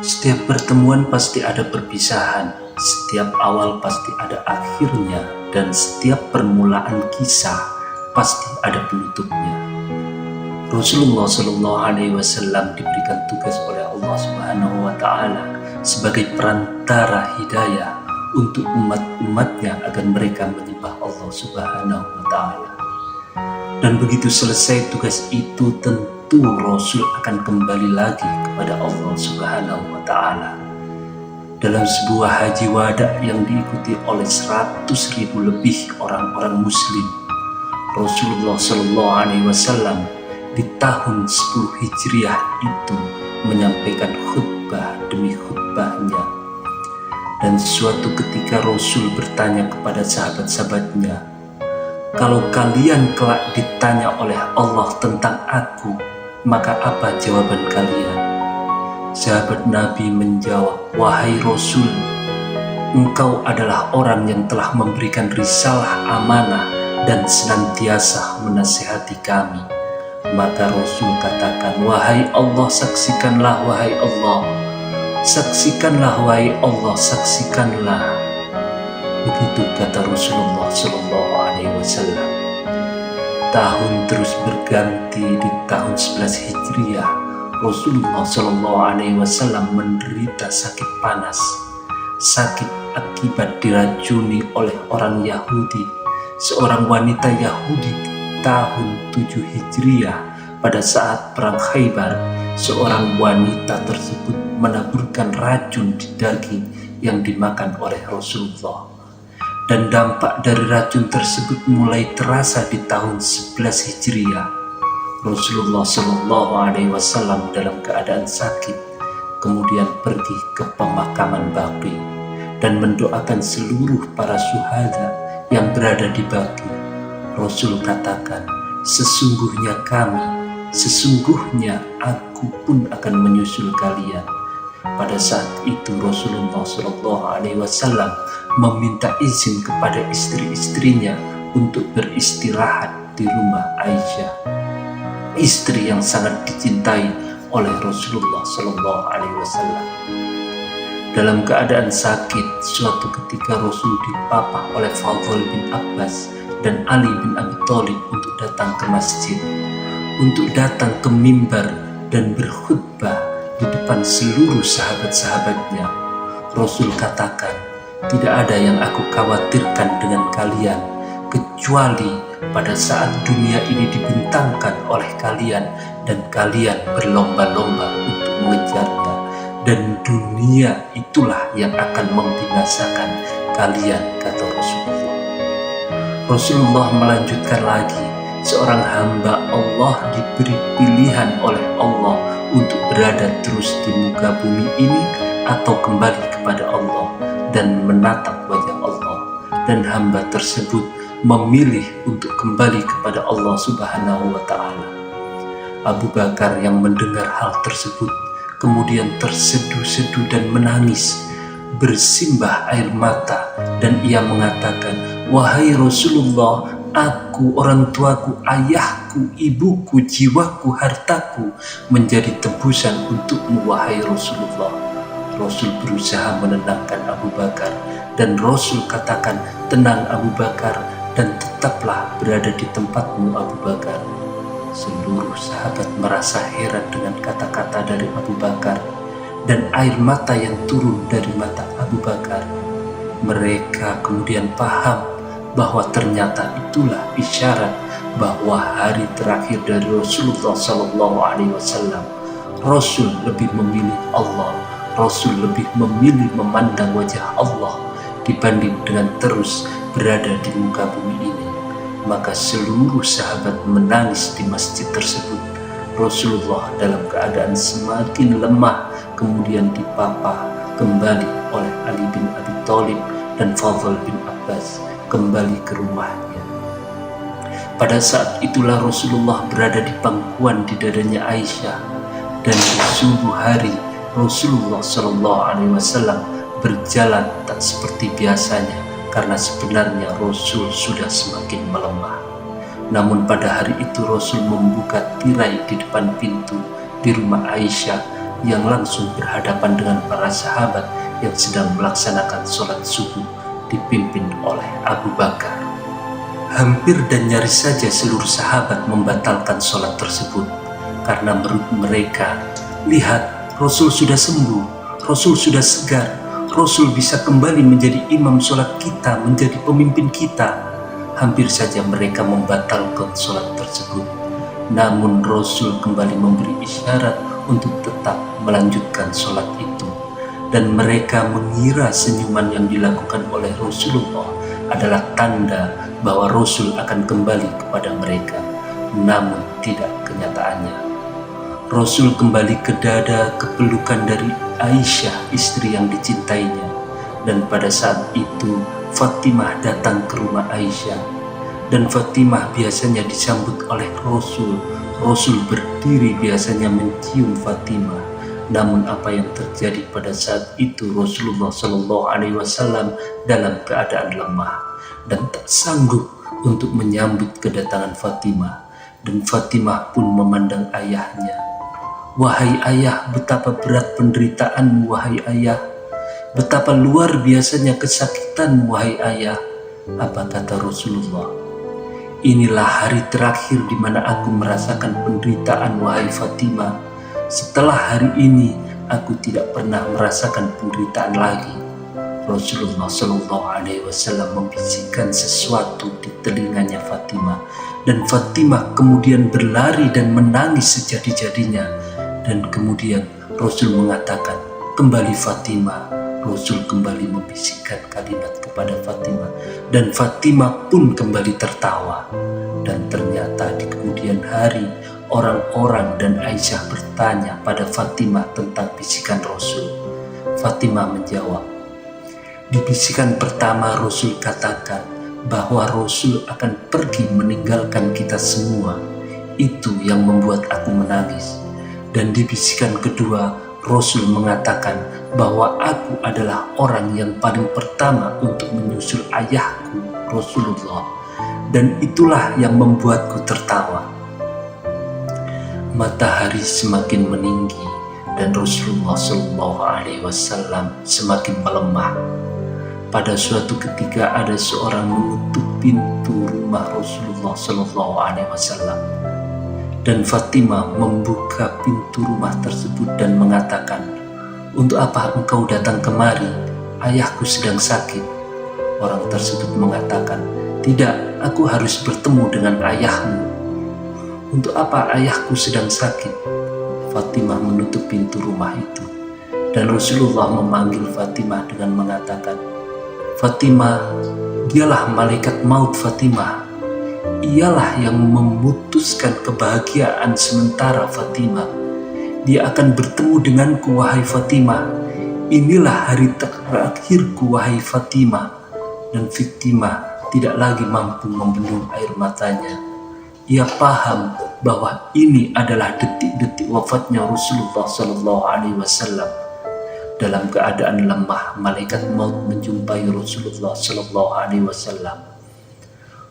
Setiap pertemuan pasti ada perpisahan, setiap awal pasti ada akhirnya, dan setiap permulaan kisah pasti ada penutupnya. Rasulullah SAW diberikan tugas oleh Allah Subhanahu wa Ta'ala sebagai perantara hidayah untuk umat-umatnya agar mereka menyembah Allah Subhanahu wa Ta'ala. Dan begitu selesai tugas itu, tentu Rasul akan kembali lagi kepada Allah Subhanahu wa Ta'ala. Dalam sebuah haji wada yang diikuti oleh 100.000 lebih orang-orang muslim, Rasulullah SAW di tahun 10 Hijriah itu menyampaikan khutbah demi khutbahnya. Dan suatu ketika Rasul bertanya kepada sahabat-sahabatnya, "Kalau kalian kelak ditanya oleh Allah tentang aku, maka apa jawaban kalian?" Sahabat Nabi menjawab, "Wahai Rasul, engkau adalah orang yang telah memberikan risalah amanah dan senantiasa menasihati kami." Maka Rasul katakan, "Wahai Allah, saksikanlah, wahai Allah, saksikanlah, wahai Allah, saksikanlah." Begitu kata Rasulullah SAW. Tahun terus berganti. Di tahun 11 Hijriah, Rasulullah SAW menderita sakit panas, sakit akibat diracuni oleh orang Yahudi. Seorang wanita Yahudi di tahun 7 Hijriah pada saat perang Khaybar, seorang wanita tersebut menaburkan racun di daging yang dimakan oleh Rasulullah. Dan dampak dari racun tersebut mulai terasa di tahun 11 Hijriah. Rasulullah SAW dalam keadaan sakit kemudian pergi ke pemakaman Baqi dan mendoakan seluruh para syuhada yang berada di Baqi. Rasul katakan, "Sesungguhnya aku pun akan menyusul kalian." Pada saat itu Rasulullah SAW meminta izin kepada istri-istrinya untuk beristirahat di rumah Aisyah, istri yang sangat dicintai oleh Rasulullah SAW. Dalam keadaan sakit, suatu ketika Rasul dipapah oleh Fadl bin Abbas dan Ali bin Abi Thalib untuk datang ke masjid, untuk datang ke mimbar dan berkhutbah di depan seluruh sahabat-sahabatnya. Rasul katakan, "Tidak ada yang aku khawatirkan dengan kalian, kecuali pada saat dunia ini dibentangkan oleh kalian dan kalian berlomba-lomba untuk mengejarnya, dan dunia itulah yang akan membinasakan kalian," kata Rasulullah. Rasulullah melanjutkan lagi, seorang hamba Allah diberi pilihan oleh Allah untuk berada terus di muka bumi ini atau kembali kepada Allah dan menatap wajah Allah, dan hamba tersebut memilih untuk kembali kepada Allah Subhanahu wa Ta'ala. Abu Bakar yang mendengar hal tersebut kemudian terseduh-seduh dan menangis, bersimbah air mata, dan ia mengatakan, "Wahai Rasulullah, aku, orang tuaku, ayahku, ibuku, jiwaku, hartaku menjadi tebusan untukmu, wahai Rasulullah." Rasul berusaha menenangkan Abu Bakar, dan Rasul katakan, "Tenang Abu Bakar, dan tetaplah berada di tempatmu Abu Bakar." Seluruh sahabat merasa heran dengan kata-kata dari Abu Bakar dan air mata yang turun dari mata Abu Bakar. Mereka kemudian paham bahwa ternyata itulah isyarat bahwa hari terakhir dari Rasulullah SAW. Rasul lebih memilih Allah, Rasul lebih memilih memandang wajah Allah dibanding dengan terus berada di muka bumi ini. Maka seluruh sahabat menangis di masjid tersebut. Rasulullah dalam keadaan semakin lemah kemudian dipapah kembali oleh Ali bin Abi Thalib dan Fadl bin Abbas kembali ke rumahnya. Pada saat itulah Rasulullah berada di pangkuan di dadanya Aisyah, dan di subuh hari Rasulullah SAW berjalan tak seperti biasanya karena sebenarnya Rasul sudah semakin melemah. Namun pada hari itu Rasul membuka tirai di depan pintu di rumah Aisyah yang langsung berhadapan dengan para sahabat yang sedang melaksanakan sholat subuh dipimpin oleh Abu Bakar. Hampir dan nyaris saja seluruh sahabat membatalkan sholat tersebut karena menurut mereka, lihat, Rasul sudah sembuh, Rasul sudah segar, Rasul bisa kembali menjadi imam sholat kita, menjadi pemimpin kita. Hampir saja mereka membatalkan sholat tersebut. Namun Rasul kembali memberi isyarat untuk tetap melanjutkan sholat itu. Dan mereka mengira senyuman yang dilakukan oleh Rasulullah adalah tanda bahwa Rasul akan kembali kepada mereka. Namun tidak kenyataannya. Rasul kembali ke dada kepelukan dari Aisyah, istri yang dicintainya. Dan pada saat itu Fatimah datang ke rumah Aisyah. Dan Fatimah biasanya disambut oleh Rasul. Rasul berdiri biasanya mencium Fatimah. Namun apa yang terjadi pada saat itu, Rasulullah SAW dalam keadaan lemah dan tak sanggup untuk menyambut kedatangan Fatimah. Dan Fatimah pun memandang ayahnya. Wahai ayah, betapa berat penderitaanmu, wahai ayah. Betapa luar biasanya kesakitanmu, wahai ayah. Apa kata Rasulullah? Inilah hari terakhir di mana aku merasakan penderitaan, wahai Fatimah. Setelah hari ini, aku tidak pernah merasakan penderitaan lagi. Rasulullah SAW membisikkan sesuatu di telinganya Fatimah. Dan Fatimah kemudian berlari dan menangis sejadi-jadinya. Dan kemudian Rasul mengatakan, kembali Fatimah. Rasul kembali membisikkan kalimat kepada Fatimah. Dan Fatimah pun kembali tertawa. Dan ternyata di kemudian hari, orang-orang dan Aisyah bertanya pada Fatimah tentang bisikan Rasul. Fatimah menjawab, di bisikan pertama Rasul katakan bahwa Rasul akan pergi meninggalkan kita semua. Itu yang membuat aku menangis. Dan di bisikan kedua, Rasul mengatakan bahwa aku adalah orang yang paling pertama untuk menyusul ayahku, Rasulullah. Dan itulah yang membuatku tertawa. Matahari semakin meninggi dan Rasulullah SAW semakin melemah. Pada suatu ketika ada seorang menutup pintu rumah Rasulullah SAW. Dan Fatimah membuka pintu rumah tersebut dan mengatakan, untuk apa engkau datang kemari? Ayahku sedang sakit. Orang tersebut mengatakan, tidak, aku harus bertemu dengan ayahmu. Untuk apa ayahku sedang sakit? Fatimah menutup pintu rumah itu. Dan Rasulullah memanggil Fatimah dengan mengatakan, Fatimah, dialah malaikat maut Fatimah. Ialah yang memutuskan kebahagiaan sementara Fatimah. Dia akan bertemu denganku, wahai Fatimah. Inilah hari terakhirku, wahai Fatimah. Dan Fatimah tidak lagi mampu membendung air matanya. Ia paham bahwa ini adalah detik-detik wafatnya Rasulullah SAW. Dalam keadaan lemah, malaikat maut menjumpai Rasulullah SAW.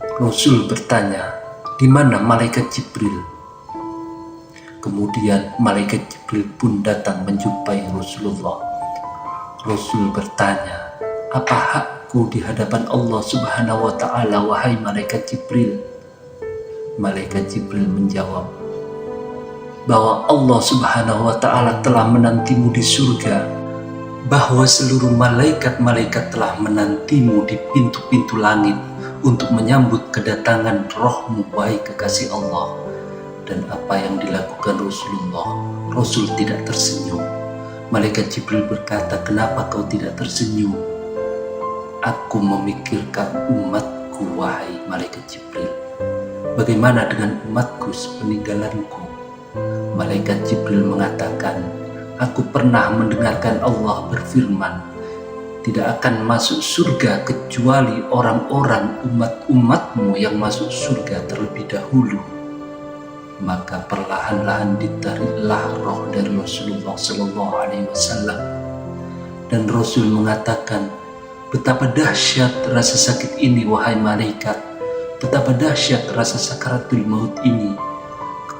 Rasul bertanya, di mana malaikat Jibril? Kemudian malaikat Jibril pun datang menjumpai Rasulullah. Rasul bertanya, apa hakku di hadapan Allah Subhanahu wa Ta'ala, wahai malaikat Jibril? Malaikat Jibril menjawab, bahwa Allah Subhanahu wa Ta'ala telah menantimu di surga, bahwa seluruh malaikat-malaikat telah menantimu di pintu-pintu langit untuk menyambut kedatangan rohmu, wahai kekasih Allah. Dan apa yang dilakukan Rasulullah, Rasul tidak tersenyum. Malaikat Jibril berkata, kenapa kau tidak tersenyum? Aku memikirkan umatku, wahai malaikat Jibril. Bagaimana dengan umatku sepeninggalanku? Malaikat Jibril mengatakan, aku pernah mendengarkan Allah berfirman, tidak akan masuk surga kecuali orang-orang umat-umatmu yang masuk surga terlebih dahulu. Maka perlahan-lahan ditariklah roh dari Rasulullah SAW. Dan Rasul mengatakan, betapa dahsyat rasa sakit ini, wahai malaikat. Betapa dahsyat rasa sakaratul maut ini.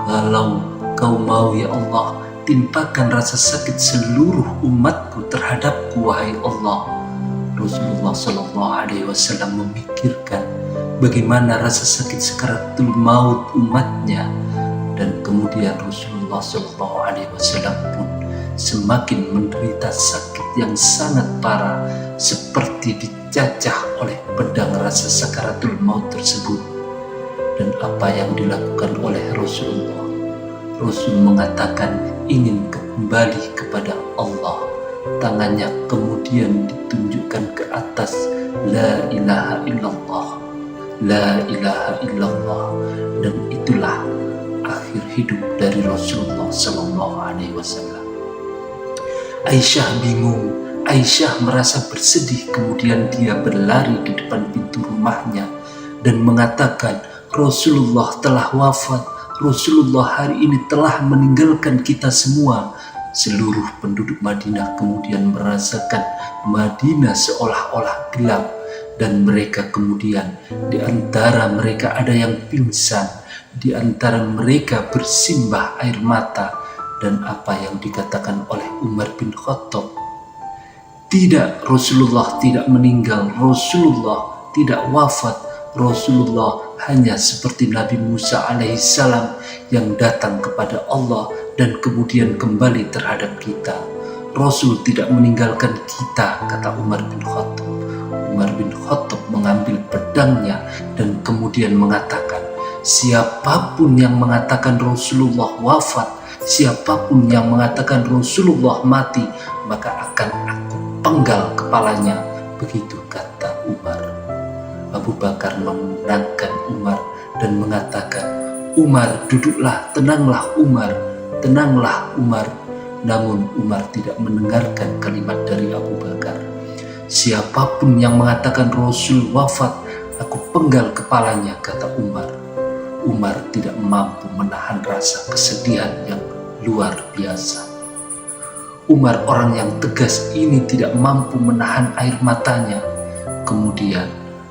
Kalau kau mau ya Allah, timpakan rasa sakit seluruh umatku terhadapku, wahai Allah. Rasulullah Shallallahu Alaihi Wasallam memikirkan bagaimana rasa sakit sakaratul maut umatnya, dan kemudian Rasulullah Shallallahu Alaihi Wasallam pun semakin menderita sakit yang sangat parah, seperti dicacah oleh pedang rasa sakaratul maut tersebut. Dan apa yang dilakukan oleh Rasulullah? Rasul mengatakan ingin kembali kepada Allah. Tangannya kemudian ditunjukkan ke atas, la ilaha illallah, la ilaha illallah. Dan itulah akhir hidup dari Rasulullah Sallallahu Alaihi Wasallam. Aisyah bingung, Aisyah merasa bersedih, kemudian dia berlari di depan pintu rumahnya dan mengatakan, Rasulullah telah wafat, Rasulullah hari ini telah meninggalkan kita semua. Seluruh penduduk Madinah kemudian merasakan Madinah seolah-olah gelap, dan mereka kemudian di antara mereka ada yang pingsan, di antara mereka bersimbah air mata. Dan apa yang dikatakan oleh Umar bin Khattab, tidak, Rasulullah tidak meninggal, Rasulullah tidak wafat, Rasulullah hanya seperti Nabi Musa alaihissalam yang datang kepada Allah dan kemudian kembali terhadap kita. Rasul tidak meninggalkan kita, kata Umar bin Khattab. Umar bin Khattab mengambil pedangnya dan kemudian mengatakan, siapapun yang mengatakan Rasulullah wafat, siapapun yang mengatakan Rasulullah mati, maka akan aku penggal kepalanya. Begitu kata Umar. Abu Bakar memenangkan Umar dan mengatakan, Umar, duduklah, tenanglah Umar, tenanglah Umar. Namun Umar tidak mendengarkan kalimat dari Abu Bakar. Siapapun yang mengatakan Rasul wafat, aku penggal kepalanya, kata Umar. Umar tidak mampu menahan rasa kesedihan yang luar biasa. Umar, orang yang tegas ini, tidak mampu menahan air matanya. Kemudian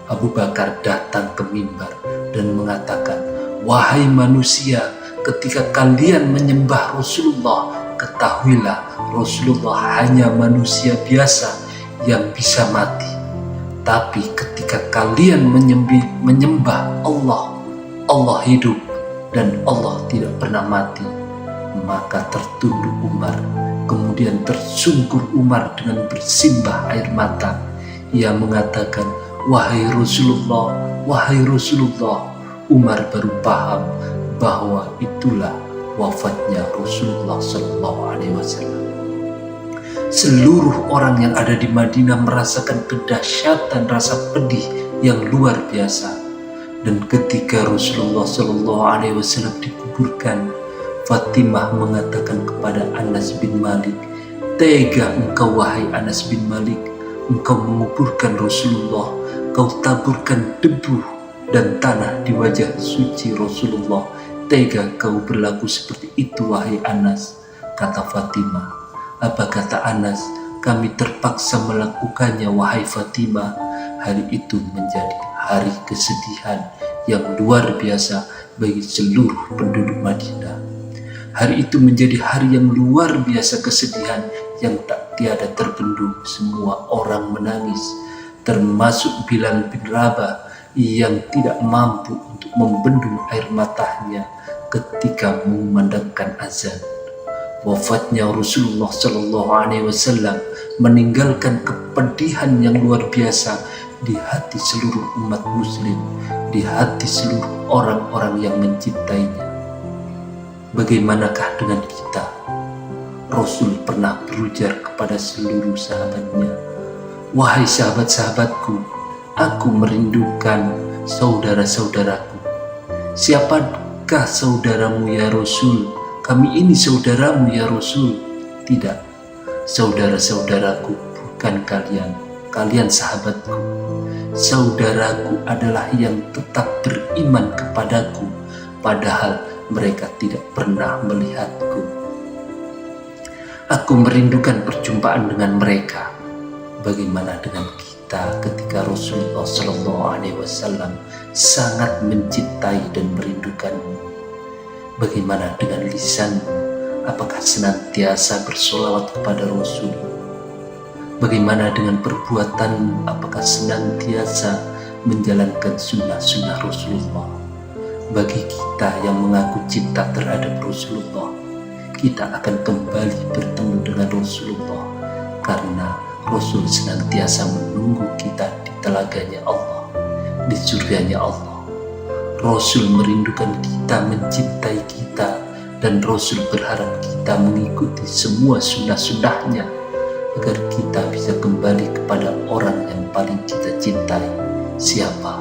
Abu Bakar datang ke mimbar dan mengatakan, wahai manusia, ketika kalian menyembah Rasulullah, ketahuilah Rasulullah hanya manusia biasa yang bisa mati. Tapi ketika kalian menyembah Allah, Allah hidup dan Allah tidak pernah mati. Maka tertunduk Umar, kemudian tersungkur Umar dengan bersimbah air mata. Ia mengatakan, wahai Rasulullah, wahai Rasulullah. Umar baru paham bahwa itulah wafatnya Rasulullah Sallallahu Alaihi Wasallam. Seluruh orang yang ada di Madinah merasakan kedahsyatan rasa pedih yang luar biasa. Dan ketika Rasulullah Sallallahu Alaihi Wasallam dikuburkan, Fatimah mengatakan kepada Anas bin Malik, tega engkau wahai Anas bin Malik, engkau menguburkan Rasulullah, kau taburkan debu dan tanah di wajah suci Rasulullah. Tega kau berlaku seperti itu wahai Anas, kata Fatimah. Apa kata Anas? Kami terpaksa melakukannya wahai Fatimah. Hari itu menjadi hari kesedihan yang luar biasa bagi seluruh penduduk Madinah. Hari itu menjadi hari yang luar biasa kesedihan yang tak tiada terbendung. Semua orang menangis, termasuk Bilal bin Rabah yang tidak mampu untuk membendung air matanya ketika memandangkan azan. Wafatnya Rasulullah Sallallahu Alaihi Wasallam meninggalkan kepedihan yang luar biasa di hati seluruh umat muslim, di hati seluruh orang-orang yang mencintainya. Bagaimanakah dengan kita? Rasul pernah berujar kepada seluruh sahabatnya, wahai sahabat-sahabatku, aku merindukan saudara-saudaraku. Siapakah saudaramu ya Rasul? Kami ini saudaramu ya Rasul. Tidak, saudara-saudaraku bukan kalian, kalian sahabatku. Saudaraku adalah yang tetap beriman kepadaku, padahal mereka tidak pernah melihatku. Aku merindukan perjumpaan dengan mereka. Bagaimana dengan kita ketika Rasulullah Sallallahu Alaihi Wasallam sangat mencintai dan merindukanmu? Bagaimana dengan lisanmu? Apakah senantiasa bersolawat kepada Rasul? Bagaimana dengan perbuatan? Apakah senantiasa menjalankan sunnah-sunnah Rasulullah? Bagi kita yang mengaku cinta terhadap Rasulullah, kita akan kembali bertemu dengan Rasulullah, karena Rasul senantiasa menunggu kita di telaganya Allah, di surganya Allah. Rasul merindukan kita, mencintai kita, dan Rasul berharap kita mengikuti semua sunnah-sunnahnya agar kita bisa kembali kepada orang yang paling kita cintai. Siapa?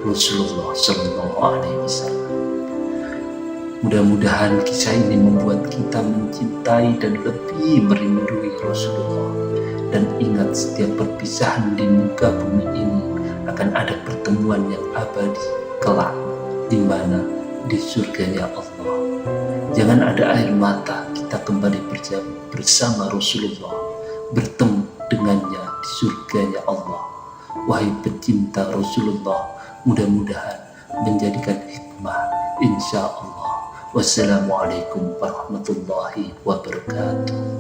Rasulullah Shallallahu Alaihi Wasallam. Mudah-mudahan kisah ini membuat kita mencintai dan lebih merindui Rasulullah. Dan ingat, setiap perpisahan di muka bumi ini akan ada pertemuan yang abadi kelak, di mana? Di surganya Allah. Jangan ada air mata, kita kembali bersama Rasulullah, bertemu dengannya di surganya Allah. Wahai pecinta Rasulullah, mudah-mudahan menjadikan hikmah, insya Allah. Wassalamualaikum warahmatullahi wabarakatuh.